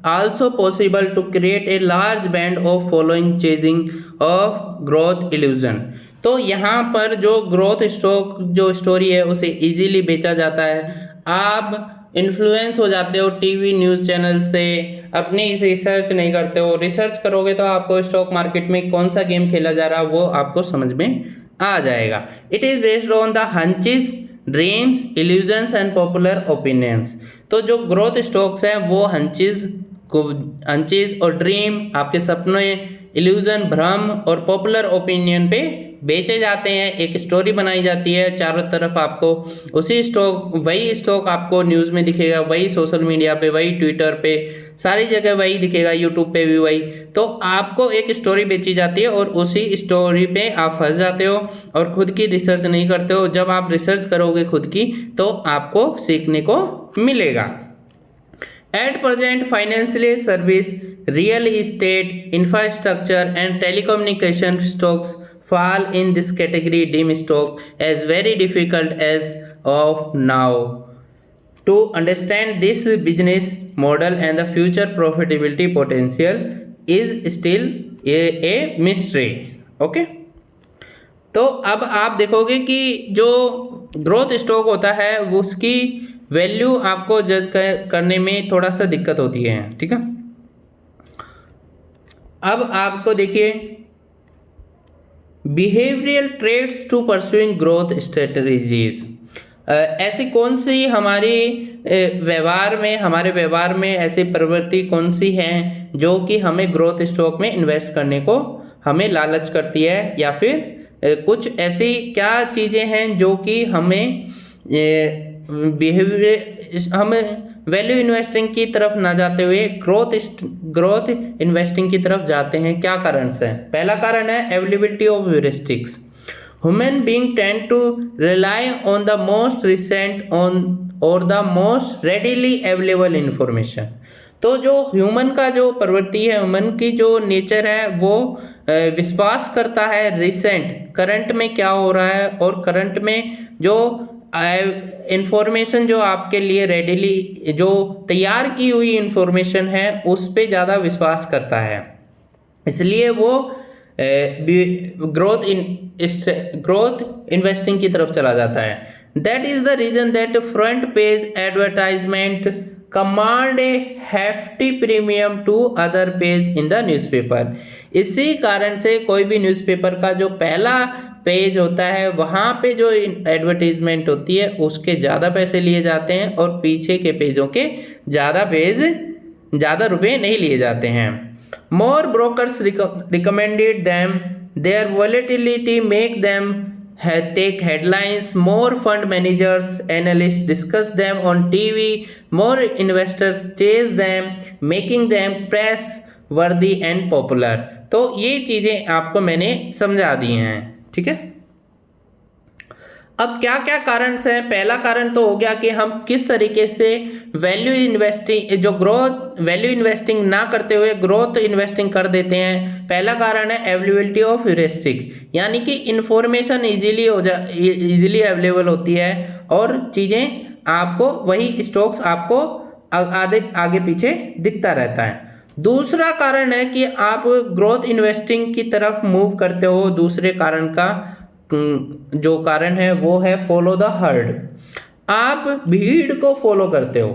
also possible to create a large band of following chasing of growth illusion। तो यहाँ पर जो growth stock जो story है उसे easily बेचा जाता है। आप इन्फ्लुएंस हो जाते हो टीवी न्यूज़ चैनल से, अपनी रिसर्च नहीं करते हो। रिसर्च करोगे तो आपको स्टॉक मार्केट में कौन सा गेम खेला जा रहा है वो आपको समझ में आ जाएगा। It is based on the hunches, dreams, illusions and popular opinions. तो जो ग्रोथ स्टॉक्स हैं वो हंचेस और ड्रीम, आपके सपने, इल्यूजन, भ्रम और पॉपुलर ओपिनियन पे बेचे जाते हैं। एक स्टोरी बनाई जाती है, चारों तरफ आपको वही स्टॉक आपको न्यूज़ में दिखेगा, वही सोशल मीडिया पे, वही ट्विटर पे, सारी जगह वही दिखेगा, यूट्यूब पे भी वही। तो आपको एक स्टोरी बेची जाती है और उसी स्टोरी पे आप फंस जाते हो और खुद की रिसर्च नहीं करते हो। जब आप रिसर्च करोगे खुद की तो आपको सीखने को मिलेगा। At present financial service, real estate, infrastructure and telecommunication stocks fall in this category. Dream stock as very difficult as of now to understand this business model and the future profitability potential is still a mystery. Okay, तो अब आप देखोगे कि जो growth stock होता है उसकी value आपको जज करने में थोड़ा सा दिक्कत होती है, ठीक है। अब आपको देखिए behavioural trades to pursuing growth strategies, ऐसी कौन सी हमारे व्यवहार में ऐसी प्रवृत्ति कौन सी हैं जो कि हमें ग्रोथ स्टॉक में इन्वेस्ट करने को हमें लालच करती है, या फिर कुछ ऐसी क्या चीज़ें हैं जो कि हमें वैल्यू इन्वेस्टिंग की तरफ ना जाते हुए ग्रोथ इन्वेस्टिंग की तरफ जाते हैं? क्या कारण से? पहला कारण है availability of heuristics. Human being tend to rely on the most recent on और the most readily available information. तो जो ह्यूमन का जो प्रवृत्ति है, ह्यूमन की जो नेचर है, वो विश्वास करता है रिसेंट, करंट में क्या हो रहा है, और करंट में जो इंफॉर्मेशन जो आपके लिए रेडिली जो तैयार की हुई इंफॉर्मेशन है उस पे ज़्यादा विश्वास करता है। इसलिए वो ग्रोथ इन्वेस्टिंग की तरफ चला जाता है। That is the reason that front page advertisement command a hefty premium to other page in the newspaper. इसी कारण से कोई भी न्यूज़पेपर का जो पहला पेज होता है वहाँ पे जो एडवर्टीजमेंट होती है उसके ज़्यादा पैसे लिए जाते हैं और पीछे के पेजों के ज़्यादा रुपए नहीं लिए जाते हैं। More brokers recommended them, their volatility make them take headlines, more fund managers, analysts discuss them on TV, more investors chase them, making them press worthy and popular। तो ये चीज़ें आपको मैंने समझा दी हैं, ठीक है। अब क्या क्या कारण से हैं? पहला कारण तो हो गया कि हम किस तरीके से वैल्यू इन्वेस्टिंग ना करते हुए ग्रोथ इन्वेस्टिंग कर देते हैं। पहला कारण है अवेलेबिलिटी ऑफ ह्यूरिस्टिक, यानी कि इंफॉर्मेशन इजीली अवेलेबल होती है और चीज़ें आपको वही स्टॉक्स आपको आगे पीछे दिखता रहता है। दूसरा कारण है कि आप ग्रोथ इन्वेस्टिंग की तरफ मूव करते हो। दूसरे कारण का जो कारण है वो है फॉलो द हर्ड। आप भीड़ को फॉलो करते हो,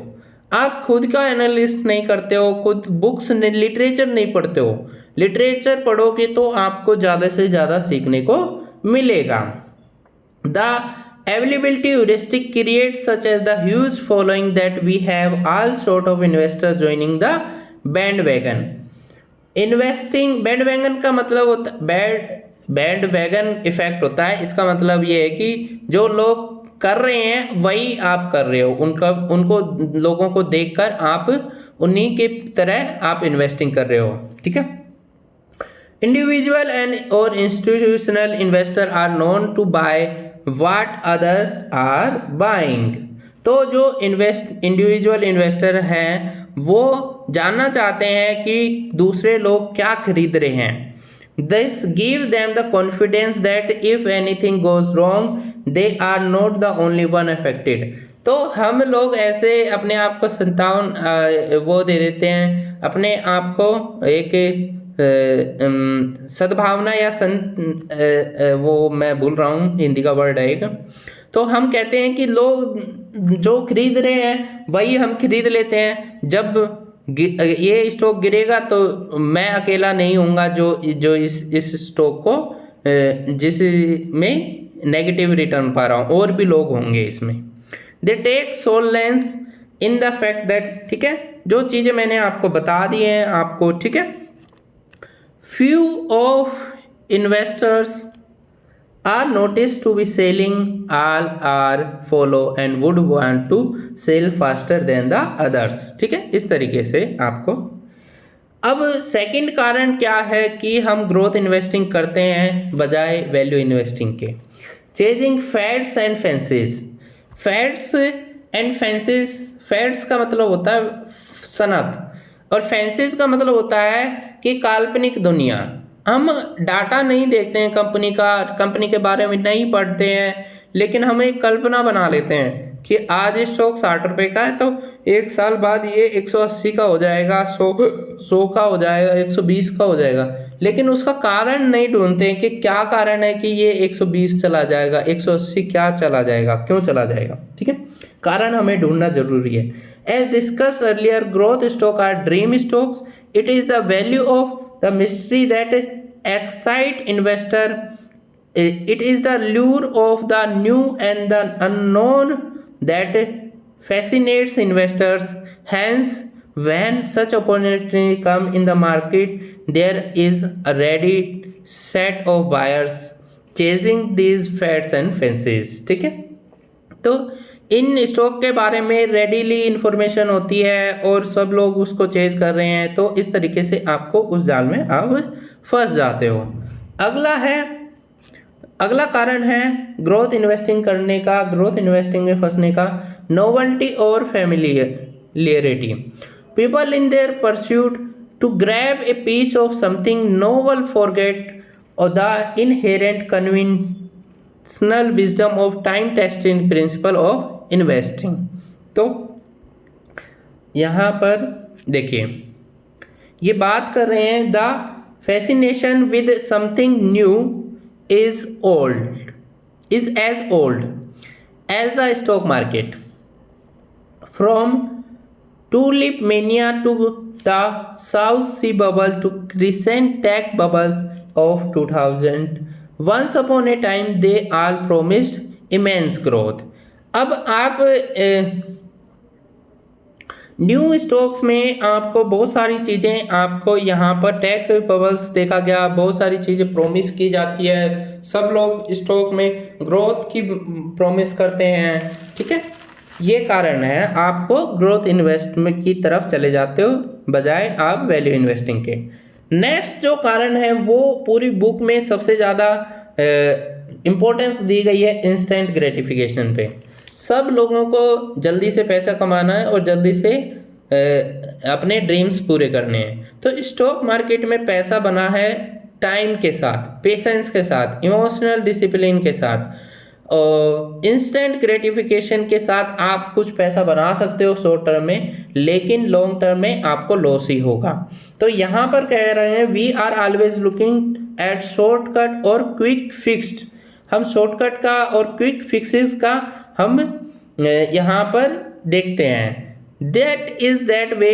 आप खुद का एनालिस्ट नहीं करते हो, खुद बुक्स लिटरेचर नहीं पढ़ते हो। लिटरेचर पढ़ोगे तो आपको ज़्यादा से ज़्यादा सीखने को मिलेगा। The availability heuristic creates such as the huge following that we have all sort of investors joining the bandwagon। Investing bandwagon का मतलब होता बैंडवैगन इफेक्ट होता है। इसका मतलब ये है कि जो लोग कर रहे हैं वही आप कर रहे हो, उनको लोगों को देखकर आप उन्हीं के तरह आप इन्वेस्टिंग कर रहे हो, ठीक है। इंडिविजुअल एंड और institutional investor are known to buy what other are buying. तो जो इंडिविजुअल इन्वेस्टर हैं वो जानना चाहते हैं कि दूसरे लोग क्या खरीद रहे हैं। This give them the confidence that if anything goes wrong, they are not the only one affected। तो हम लोग ऐसे अपने आप को वो दे देते हैं, अपने आप को एक सद्भावना या वो मैं भूल रहा हूँ हिंदी का वर्ड है एक। तो हम कहते हैं कि लोग जो खरीद रहे हैं वही हम खरीद लेते हैं। जब ये स्टॉक गिरेगा तो मैं अकेला नहीं होऊंगा जो इस स्टॉक को जिसमें नेगेटिव रिटर्न पा रहा हूँ, और भी लोग होंगे इसमें। They take solace in the fact that, ठीक है, जो चीज़ें मैंने आपको बता दी हैं आपको, ठीक है। Few of investors are noticed to be selling, all are follow and would want to sell faster than the others, ठीक है। इस तरीके से आपको अब सेकंड कारण क्या है कि हम ग्रोथ इन्वेस्टिंग करते हैं बजाय वैल्यू इन्वेस्टिंग के। Chasing fads and fancies. Fads and fancies, fads का मतलब होता है सनक और फैंसीज का मतलब होता है कि काल्पनिक दुनिया। हम डाटा नहीं देखते हैं कंपनी का, कंपनी के बारे में नहीं पढ़ते हैं, लेकिन हम एक कल्पना बना लेते हैं कि आज स्टॉक 60 रुपये का है तो एक साल बाद ये 180 का हो जाएगा, 100 का हो जाएगा, 120 का हो जाएगा। लेकिन उसका कारण नहीं ढूंढते हैं कि क्या कारण है कि ये 120 चला जाएगा, 180 क्या चला जाएगा, क्यों चला जाएगा, ठीक है। कारण हमें ढूंढना जरूरी है। As discuss earlier, growth stock are dream stocks. It is the value of the mystery that excite investor. It is the lure of the new and the unknown that fascinates investors. Hence, when such opportunity come in the market, there is a ready set of buyers chasing these fads and fancies, ठीक है। तो in stock के बारे में readily information होती है और सब लोग उसको चेज कर रहे हैं, तो इस तरीके से आपको उस जाल में आप फंस जाते हो। अगला कारण है ग्रोथ इन्वेस्टिंग करने का, ग्रोथ इन्वेस्टिंग में फंसने का, नोवेल्टी और familiarity. People in their pursuit to grab a piece of something novel forget और the inherent conventional wisdom of time testing principle of investing. तो यहाँ पर देखिए, ये बात कर रहे हैं the fascination with something new is as old as the stock market. From tulip mania to the South Sea bubble to recent tech bubbles of 2000, once upon a time they all promised immense growth. अब आप new stocks में आपको बहुत सारी चीज़ें, आपको यहाँ पर टेक बबल्स देखा गया, बहुत सारी चीज़ें प्रॉमिस की जाती है, सब लोग स्टॉक में ग्रोथ की प्रॉमिस करते हैं, ठीक है। ये कारण है आपको ग्रोथ इन्वेस्टमेंट की तरफ चले जाते हो बजाय आप वैल्यू इन्वेस्टिंग के। नेक्स्ट जो कारण है वो पूरी बुक में सबसे ज़्यादा इम्पोर्टेंस दी गई है इंस्टेंट ग्रेटिफिकेशन पे। सब लोगों को जल्दी से पैसा कमाना है और जल्दी से अपने ड्रीम्स पूरे करने हैं। तो स्टॉक मार्केट में पैसा बना है टाइम के साथ, पेशेंस के साथ, इमोशनल डिसिप्लिन के साथ और इंस्टेंट ग्रेटिफिकेशन के साथ आप कुछ पैसा बना सकते हो शॉर्ट टर्म में, लेकिन लॉन्ग टर्म में आपको लॉस ही होगा। तो यहाँ पर कह रहे हैं we are always looking at shortcut और क्विक फिक्स्ड। हम शॉर्टकट का और क्विक फिक्सेस का हम यहाँ पर देखते हैं। That is that way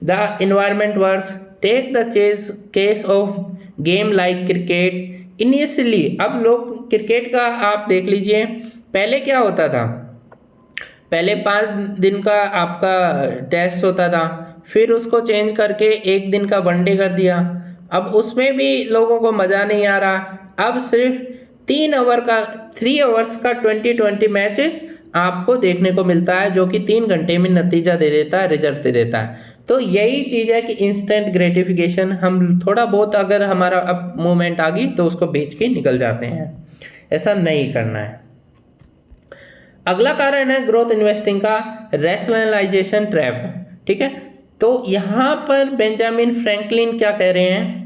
the environment works. Take the chess case of game like cricket. Initially अब लोग क्रिकेट का आप देख लीजिए, पहले क्या होता था, पहले 5 दिन का आपका टेस्ट होता था, फिर उसको चेंज करके 1 दिन का वनडे कर दिया। अब उसमें भी लोगों को मज़ा नहीं आ रहा, अब सिर्फ 3 आवर्स का 2020 मैच आपको देखने को मिलता है, जो कि 3 घंटे में नतीजा दे देता है, रिजल्ट दे देता है। तो यही चीज़ है कि इंस्टेंट ग्रेटिफिकेशन, हम थोड़ा बहुत अगर हमारा अब मूवमेंट आ गई तो उसको बेच के निकल जाते हैं, ऐसा नहीं करना है। अगला कारण है ग्रोथ इन्वेस्टिंग का रैशनलाइजेशन ट्रैप, ठीक है। तो यहाँ पर बेंजामिन फ्रैंकलिन क्या कह रहे हैं,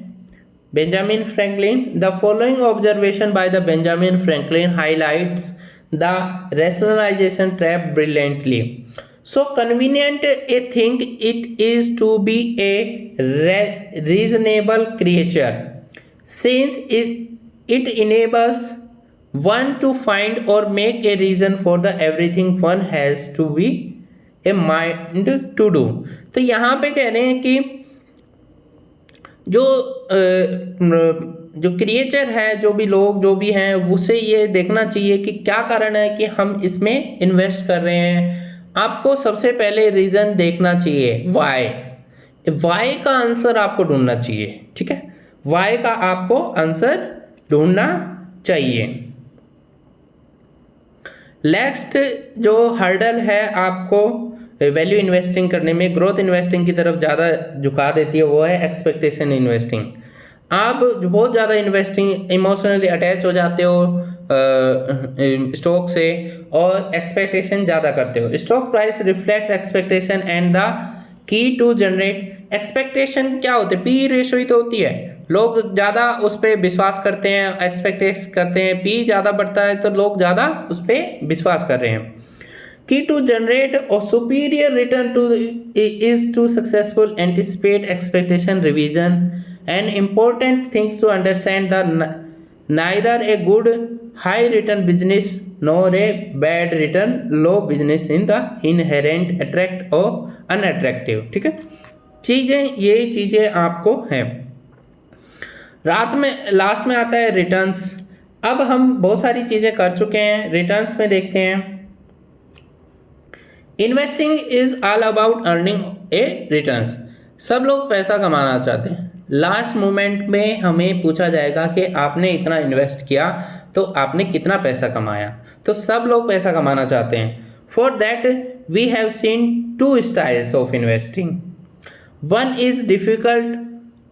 Benjamin Franklin, the following observation by the Benjamin Franklin highlights the rationalization trap brilliantly. So convenient a thing it is to be a reasonable creature, since it enables one to find or make a reason for the everything one has to be a mind to do. तो यहाँ पे कह रहे हैं कि जो creature है, जो भी लोग जो भी हैं, उसे ये देखना चाहिए कि क्या कारण है कि हम इसमें इन्वेस्ट कर रहे हैं। आपको सबसे पहले रीज़न देखना चाहिए, वाई का आंसर आपको ढूंढना चाहिए, ठीक है। वाई का आपको आंसर ढूंढना चाहिए। नेक्स्ट जो हर्डल है आपको वैल्यू इन्वेस्टिंग करने में, ग्रोथ इन्वेस्टिंग की तरफ ज़्यादा झुका देती है, वो है एक्सपेक्टेशन इन्वेस्टिंग। आप बहुत ज़्यादा इन्वेस्टिंग इमोशनली अटैच हो जाते हो स्टॉक से और एक्सपेक्टेशन ज़्यादा करते हो। Stock price reflect expectation and the key to generate expectation क्या होते हैं, पी रेशो ही तो होती है। लोग ज़्यादा उस पर विश्वास करते हैं, एक्सपेक्टेशन करते हैं, पी ज़्यादा बढ़ता है तो लोग ज़्यादा उस पर विश्वास कर रहे हैं। Key to generate a superior return is to successful anticipate expectation revision, and important things to understand that neither a good high return business nor a bad return low business in the inherent attract or unattractive, ठीक है। यही चीज़ें आपको हैं। Last में आता है returns. अब हम बहुत सारी चीज़ें कर चुके हैं, रिटर्न्स में देखते हैं। Investing is all about earning a returns. सब लोग पैसा कमाना चाहते हैं। लास्ट मोमेंट में हमें पूछा जाएगा कि आपने इतना इन्वेस्ट किया तो आपने कितना पैसा कमाया। तो सब लोग पैसा कमाना चाहते हैं। For that, we have seen two styles of investing. One is difficult,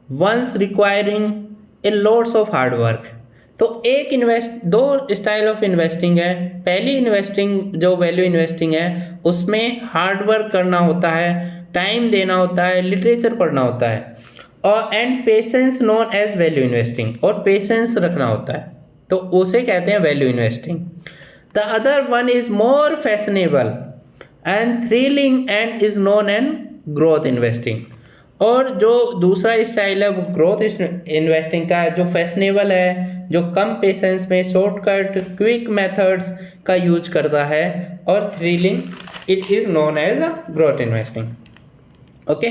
one's requiring a lots of hard work. तो दो स्टाइल ऑफ इन्वेस्टिंग है। पहली इन्वेस्टिंग जो वैल्यू इन्वेस्टिंग है उसमें हार्ड वर्क करना होता है, टाइम देना होता है, लिटरेचर पढ़ना होता है, और and patience known as value investing, और पेशेंस रखना होता है, तो उसे कहते हैं value investing. The other one is more fashionable and thrilling and is known and growth investing. और जो दूसरा स्टाइल है वो ग्रोथ इन्वेस्टिंग का है, जो फैशनेबल है, जो कम पेशेंस में शॉर्टकट क्विक मेथड्स का यूज करता है, और thrilling it is known as growth investing. Okay,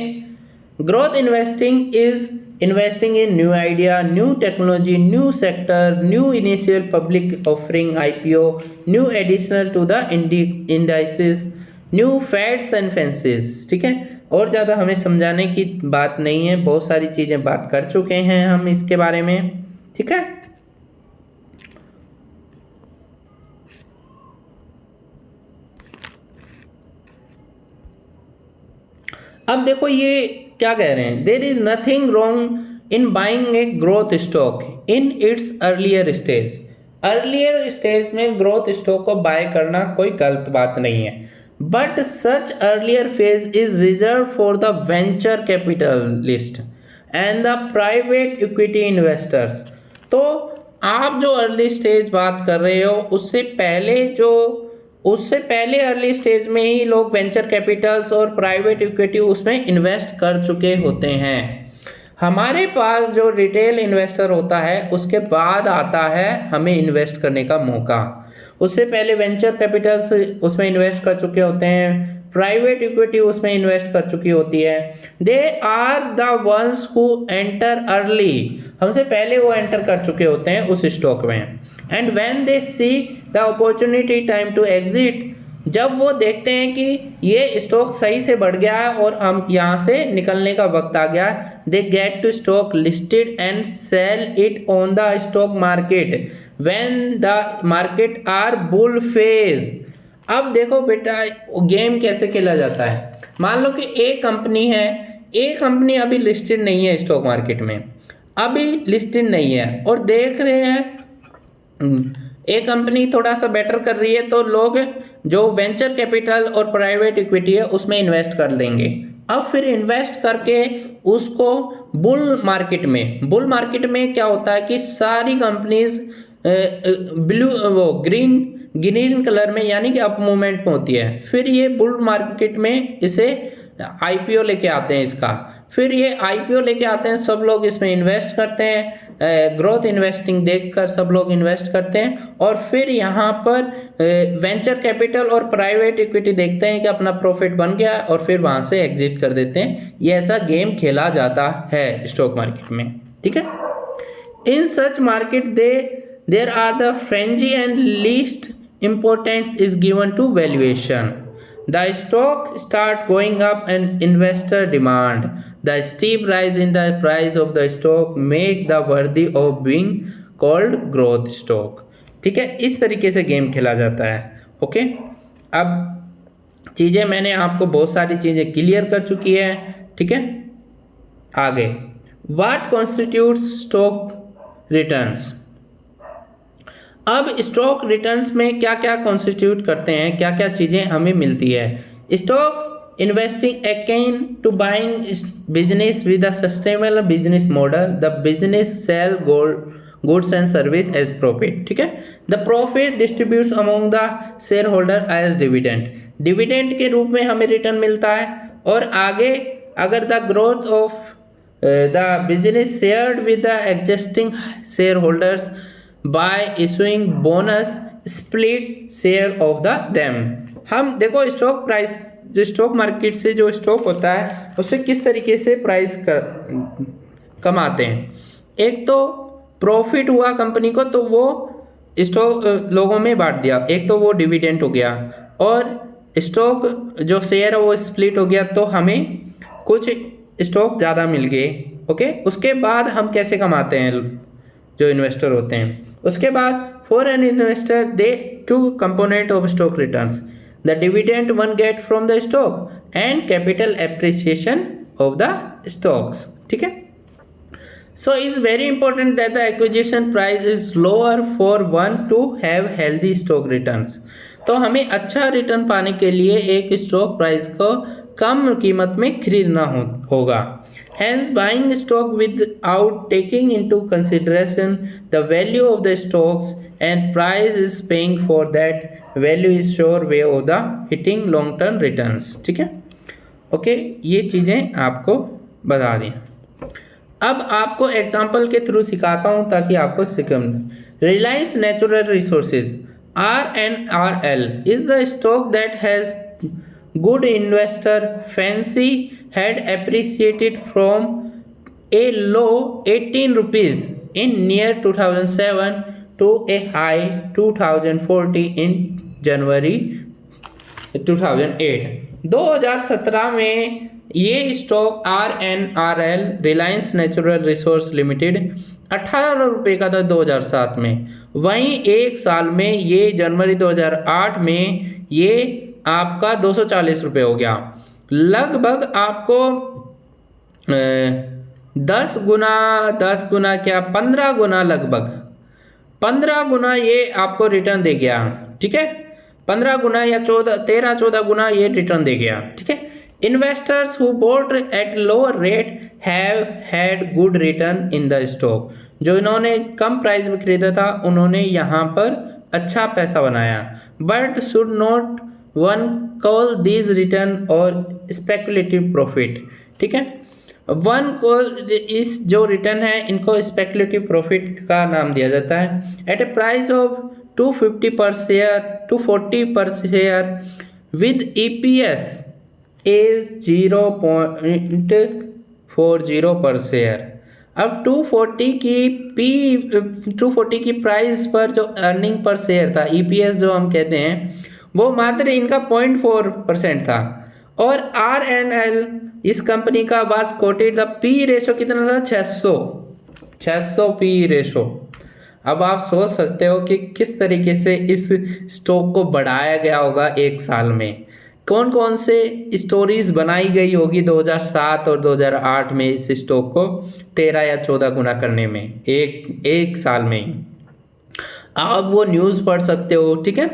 growth investing is investing in new idea, new technology, new sector, new initial public offering IPO, new additional to the indices, new fads and fancies। ठीक है, और ज़्यादा हमें समझाने की बात नहीं है, बहुत सारी चीज़ें बात कर चुके हैं हम इसके बारे में। ठीक है, अब देखो ये क्या कह रहे हैं, there is nothing wrong in buying a growth stock in its earlier stage. Earlier stage में ग्रोथ स्टॉक को बाय करना कोई गलत बात नहीं है, but such earlier phase is reserve for the venture capitalist and the private equity investors. तो आप जो अर्ली स्टेज बात कर रहे हो उससे पहले अर्ली स्टेज में ही लोग वेंचर कैपिटल्स और प्राइवेट इक्विटी उसमें इन्वेस्ट कर चुके होते हैं। हमारे पास जो रिटेल इन्वेस्टर होता है उसके बाद आता है हमें इन्वेस्ट करने का मौका। उससे पहले वेंचर कैपिटल्स उसमें इन्वेस्ट कर चुके होते हैं, प्राइवेट इक्विटी उसमें इन्वेस्ट कर चुकी होती है। They are the ones who enter early, हमसे पहले वो एंटर कर चुके होते हैं उस स्टॉक में। And when they see the opportunity time to exit, जब वो देखते हैं कि ये स्टॉक सही से बढ़ गया है और हम यहाँ से निकलने का वक्त आ गया है, they get to stock listed and sell it on the stock market when the market are bull phase. अब देखो बेटा गेम कैसे खेला जाता है। मान लो कि एक कंपनी है, एक कंपनी अभी लिस्टेड नहीं है स्टॉक मार्केट में, अभी लिस्टेड नहीं है, और देख रहे हैं एक कंपनी थोड़ा सा बेटर कर रही है तो लोग जो वेंचर कैपिटल और प्राइवेट इक्विटी है उसमें इन्वेस्ट कर देंगे। अब फिर इन्वेस्ट करके उसको बुल मार्केट में क्या होता है कि सारी कंपनीज ग्रीन कलर में यानी कि अप मूवमेंट में होती है। फिर ये बुल मार्केट में इसे आईपीओ लेके आते हैं इसका, फिर ये आईपीओ लेके आते हैं, सब लोग इसमें इन्वेस्ट करते हैं, ग्रोथ इन्वेस्टिंग देखकर सब लोग इन्वेस्ट करते हैं, और फिर यहाँ पर वेंचर कैपिटल और प्राइवेट इक्विटी देखते हैं कि अपना प्रॉफिट बन गया और फिर वहाँ से एग्जिट कर देते हैं। ये ऐसा गेम खेला जाता है स्टॉक मार्केट में। ठीक है, in such market there are the frenzy and least importance is given to valuation. The stock start going up and investor demand. The steep rise in the price of the stock make the worthy of being called growth stock. ठीक है, इस तरीके से game खेला जाता है। Okay, अब चीज़ें मैंने आपको बहुत सारी चीज़ें क्लियर कर चुकी है। ठीक है, आगे What constitutes stock returns? अब स्टॉक रिटर्न्स में क्या क्या कॉन्स्टिट्यूट करते हैं, क्या क्या चीज़ें हमें मिलती है। Stock investing akin to buying business with a sustainable business model, the business sell goods and service as profit. ठीक है, the profit distributes among the share holder as dividend के रूप में हमें रिटर्न मिलता है। और आगे अगर the growth of the business shared with the existing share holders by issuing bonus split share of the them। हम देखो स्टॉक प्राइस जो स्टॉक मार्केट से जो स्टॉक होता है उससे किस तरीके से प्राइस कमाते हैं। एक तो प्रॉफिट हुआ कंपनी को तो वो स्टॉक लोगों में बांट दिया, एक तो वो डिविडेंड हो गया, और स्टॉक जो शेयर है वो स्प्लिट हो गया तो हमें कुछ स्टॉक ज़्यादा मिल गए। ओके, उसके बाद हम कैसे कमाते हैं जो इन्वेस्टर होते हैं। उसके बाद for an investor they two component of stock returns. the dividend one get from the stock and capital appreciation of the stocks. ठीक है, so it's very important that the acquisition price is lower for one to have healthy stock returns. तो हमें अच्छा return पाने के लिए एक stock price को कम कीमत में खरीदना होगा. Hence, buying stock without taking into consideration the value of the stocks and price is paying for that value is sure way of the hitting long term returns. ठीक है, ओके, ये चीज़ें आपको बता दें. अब आपको एग्जाम्पल के थ्रू सिखाता हूँ ताकि आपको समझ. Reliance natural resources RNRL is the stock that has good investor fancy had appreciated from a low 18 rupees in near 2007 to a high 2040 in January 2008. 2017 में ये stock RNRL Reliance natural resource limited 18 रुपये का था 2007 में. वहीं एक साल में ये जनवरी 2008 में ये आपका 240 रुपये हो गया. लगभग आपको 10 गुना क्या 15 गुना, लगभग 15 गुना ये आपको रिटर्न दे गया. ठीक है, 15 गुना या 13-14 गुना ये रिटर्न दे गया. ठीक है, investors who boat at lower rate have had good return in the stock. जो इन्होंने कम प्राइस में खरीदा था उन्होंने यहाँ पर अच्छा पैसा बनाया. But should not one call this return और स्पेकुलेटिव प्रॉफिट. ठीक है, वन कॉल इस जो रिटर्न है इनको स्पेकुलेटिव प्रॉफिट का नाम दिया जाता है. एट ए प्राइस ऑफ 250 पर शेयर 240 पर शेयर विद EPS इज 0.40 पर शेयर. अब 240 की प्राइस पर जो अर्निंग पर शेयर था, EPS जो हम कहते हैं, वो मात्र इनका 0.4% था. और RNL इस कंपनी का was coated the P ratio कितना था 600 P रेशो. अब आप सोच सकते हो कि किस तरीके से इस स्टॉक को बढ़ाया गया होगा एक साल में. कौन कौन से स्टोरीज बनाई गई होगी 2007 और 2008 में इस स्टॉक को 13 या 14 गुना करने में एक साल में. आप वो न्यूज़ पढ़ सकते हो. ठीक है,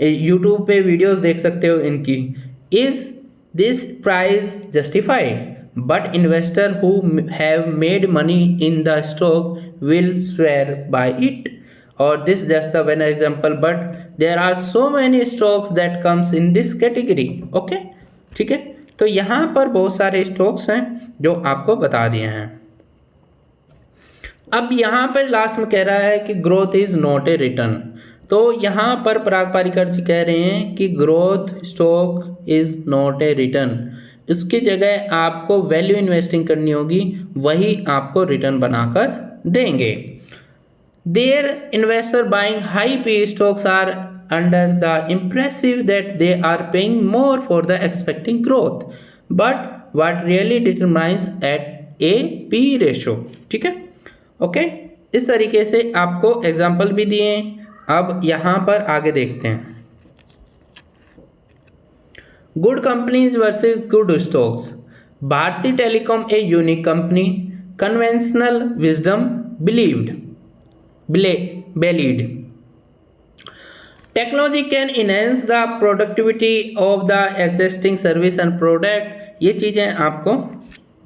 यूट्यूब पे वीडियोस देख सकते हो इनकी. Is this price justified? But investor who have made money in the stock will swear by it. Or this just the one example, but there are so many stocks that comes in this category. Okay, ठीक है, तो यहाँ पर बहुत सारे stocks हैं जो आपको बता दिए हैं. अब यहाँ पर लास्ट में कह रहा है कि growth is not a return. तो यहाँ पर पराग पारिकर जी कह रहे हैं कि growth stock is not a return. उसकी जगह आपको वैल्यू इन्वेस्टिंग करनी होगी, वही आपको रिटर्न बनाकर देंगे. Their investor buying high PE stocks are under the impressive that they are paying more for the expecting growth. But what really determines at a PE ratio? ठीक है, ओके, इस तरीके से आपको एग्जाम्पल भी दिए. अब यहाँ पर आगे देखते हैं. Good companies versus good stocks. Bharti telecom a unique company. Conventional wisdom believed. Technology can enhance the productivity of the existing service and product. ये चीज़ें आपको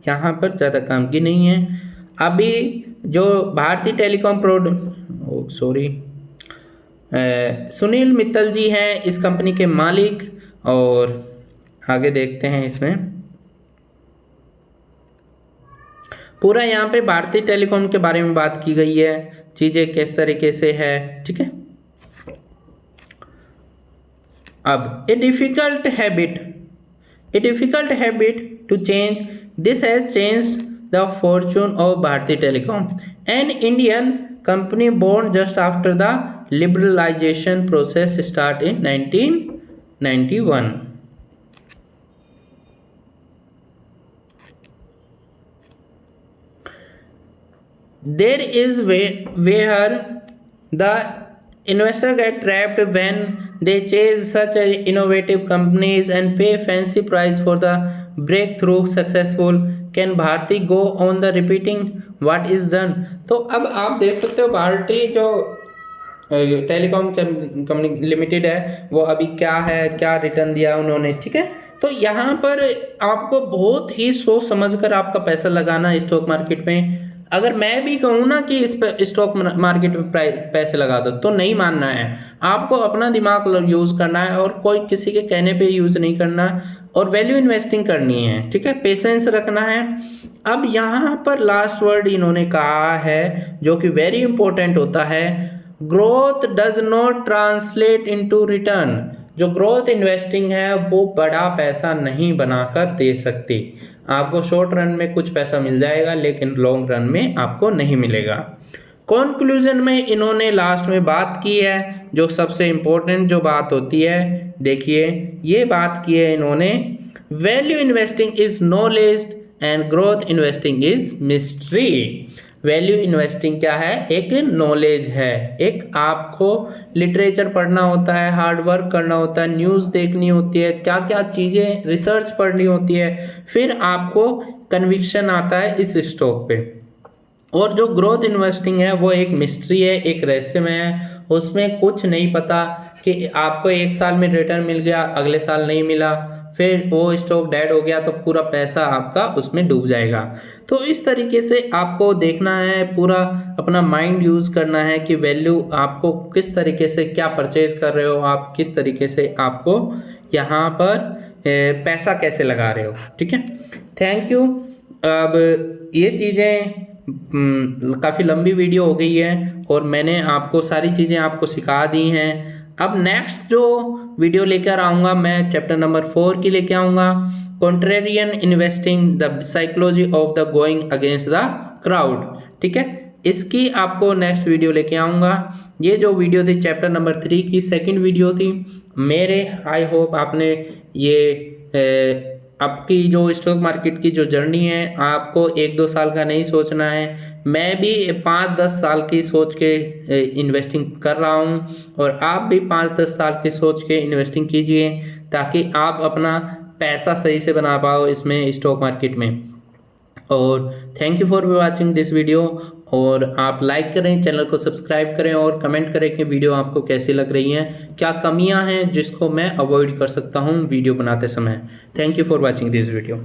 यहाँ पर ज़्यादा काम की नहीं है. अभी जो भारतीय टेलीकॉम सुनील मित्तल जी हैं इस कंपनी के मालिक. और आगे देखते हैं, इसमें पूरा यहाँ पे भारतीय टेलीकॉम के बारे में बात की गई है, चीज़ें किस तरीके से है. ठीक है, अब a difficult habit to change. This has changed the fortune of Bharti Telecom, an Indian company born just after the liberalisation process start in 1991. There is where the investor get trapped when they chase such innovative companies and pay fancy price for the breakthrough successful. Can Bharti go on the repeating what is done? तो अब आप देख सकते हो भारती जो telecom company limited है वो अभी क्या है, क्या रिटर्न दिया उन्होंने, ठीक है। तो यहाँ पर आपको बहुत ही सोच समझ कर आपका पैसा लगाना है स्टॉक मार्केट में। अगर मैं भी कहूँ ना कि इस पे स्टॉक मार्केट में पैसे लगा दो तो नहीं मानना है, आपको अपना दिमाग यूज़ करना है और कोई किसी के कहने पे यूज़ नहीं करना और वैल्यू इन्वेस्टिंग करनी है, ठीक है, पेशेंस रखना है। अब यहाँ पर लास्ट वर्ड इन्होंने कहा है जो कि वेरी इंपॉर्टेंट होता है, growth does not translate into return. जो ग्रोथ इन्वेस्टिंग है वो बड़ा पैसा नहीं बनाकर दे सकती। आपको शॉर्ट रन में कुछ पैसा मिल जाएगा लेकिन लॉन्ग रन में आपको नहीं मिलेगा। कंक्लूजन में इन्होंने लास्ट में बात की है जो सबसे इम्पोर्टेंट जो बात होती है, देखिए ये बात की है इन्होंने, value investing is knowledge and growth investing is mystery. Value investing क्या है, एक नॉलेज है, एक आपको लिटरेचर पढ़ना होता है, हार्ड वर्क करना होता है, न्यूज़ देखनी होती है, क्या क्या चीज़ें रिसर्च पढ़नी होती है, फिर आपको कन्विक्शन आता है इस स्टॉक पे। और जो ग्रोथ इन्वेस्टिंग है वो एक मिस्ट्री है, एक रहस्यमय है, उसमें कुछ नहीं पता कि आपको एक साल में रिटर्न मिल गया, अगले साल नहीं मिला, फिर वो स्टॉक डेड हो गया तो पूरा पैसा आपका उसमें डूब जाएगा। तो इस तरीके से आपको देखना है, पूरा अपना माइंड यूज़ करना है कि वैल्यू आपको किस तरीके से क्या परचेज कर रहे हो, आप किस तरीके से आपको यहाँ पर पैसा कैसे लगा रहे हो, ठीक है। Thank you. अब ये चीज़ें काफ़ी लंबी वीडियो हो गई है और मैंने आपको सारी चीज़ें आपको सिखा दी हैं। अब नेक्स्ट जो वीडियो लेकर आऊँगा मैं चैप्टर नंबर 4 की लेके आऊँगा, contrarian investing the psychology of the going against the crowd, ठीक है। इसकी आपको नेक्स्ट वीडियो लेके आऊँगा। ये जो वीडियो थी चैप्टर नंबर 3 की सेकंड वीडियो थी मेरे। आई होप आपने ये आपकी जो स्टॉक मार्केट की जो जर्नी है आपको 1-2 साल का नहीं सोचना है, मैं भी 5-10 साल की सोच के इन्वेस्टिंग कर रहा हूँ और आप भी 5-10 साल की सोच के इन्वेस्टिंग कीजिए ताकि आप अपना पैसा सही से बना पाओ इसमें स्टॉक मार्केट में। और thank you for watching this video, और आप लाइक करें, चैनल को सब्सक्राइब करें और कमेंट करें कि वीडियो आपको कैसी लग रही है, क्या कमियां हैं जिसको मैं अवॉइड कर सकता हूं वीडियो बनाते समय। Thank you for watching this video.